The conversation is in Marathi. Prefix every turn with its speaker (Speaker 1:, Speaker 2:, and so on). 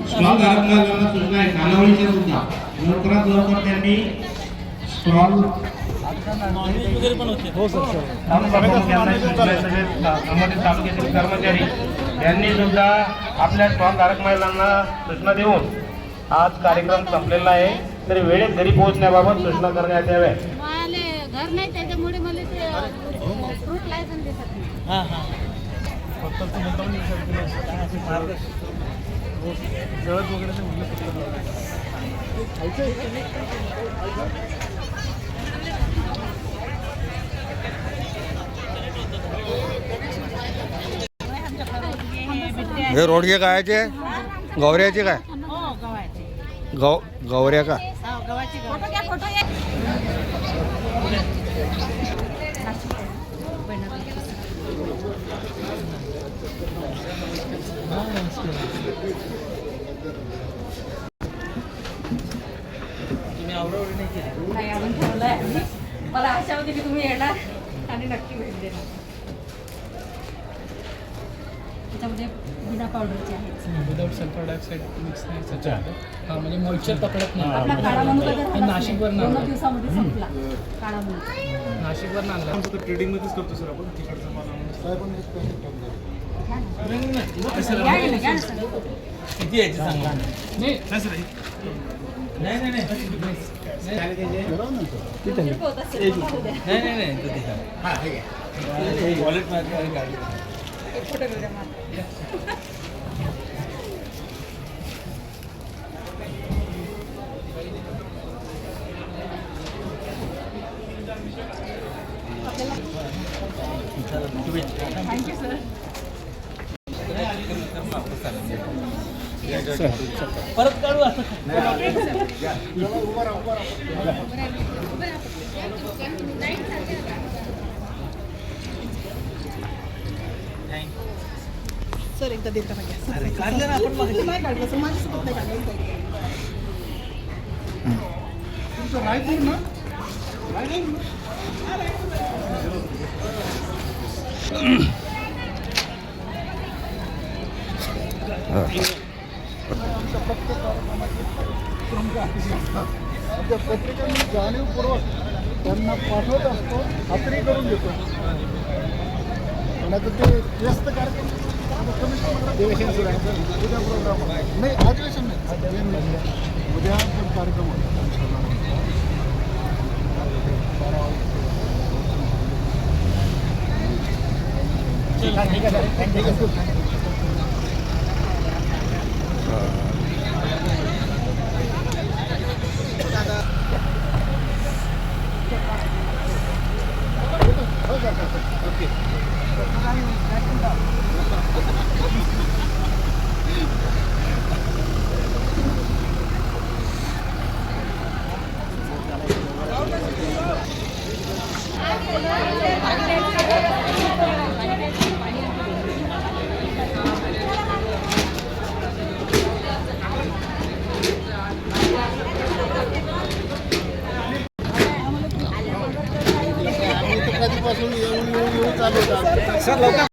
Speaker 1: स्टॉल धारकांना सूचना आहे कालावधीच्या सुद्धा लवकरात लवकर त्यांनी स्टॉल
Speaker 2: हो सर
Speaker 1: तालुक्यातील कर्मचारी यांनी सुद्धा आपल्या स्टॉल धारक महिलांना सूचना देऊन आज कार्यक्रम संपलेला आहे. तरी वेळेत घरी पोहोचण्याबाबत सूचना करण्यात याव्या.
Speaker 3: घर नाही त्याच्यामुळे मला ते फ्रूट लायसन देतात.
Speaker 2: हां हां फक्त जळत वगैरे
Speaker 4: हे रोडगे कायचे गौऱ्याचे काय गौऱ्या का
Speaker 3: नाही अजून ठरवलंय. मला आशा होती की तुम्ही येणार आणि नक्की भेट देणार. त्याच्यामध्ये बिना पावडरचे आहेत.
Speaker 2: विदाउट सल्फर डायऑक्साईड मिक्स नाही. हां म्हणजे मॉइश्चर पकडत नाही.
Speaker 3: आपला काळा म्हणून
Speaker 2: नाशिकवर
Speaker 3: 2 दिवसामध्ये संपला काळा म्हणून.
Speaker 2: नाशिकवर आणला
Speaker 5: आमचं ट्रेडिंग मध्येच करतो सर आपण तिकडचा माल
Speaker 2: किती यायचं चांगला नाही
Speaker 5: सर
Speaker 2: नाही नाही नाही वॉलेट मार्केट गाडी
Speaker 3: थँक्यू सर.
Speaker 2: परत काढू असं
Speaker 6: सर एकदा देता
Speaker 2: अरे काढलं ना आपण मग
Speaker 6: नाही काढलं सर माझ्यासोबत नाही काढलं.
Speaker 5: तुमचं रायपूर ना
Speaker 7: आमच्या पत्रिका मी जाणीवपूर्वक त्यांना पाठवत असतो, खात्री करून देतो. पण आता ते व्यस्त कार्यक्रम उद्या प्रोग्राम नाही, अधिवेशन नाही, उद्या पण कार्यक्रम होता. ठीक आहे. कधीपासून येऊन चालू होता सर.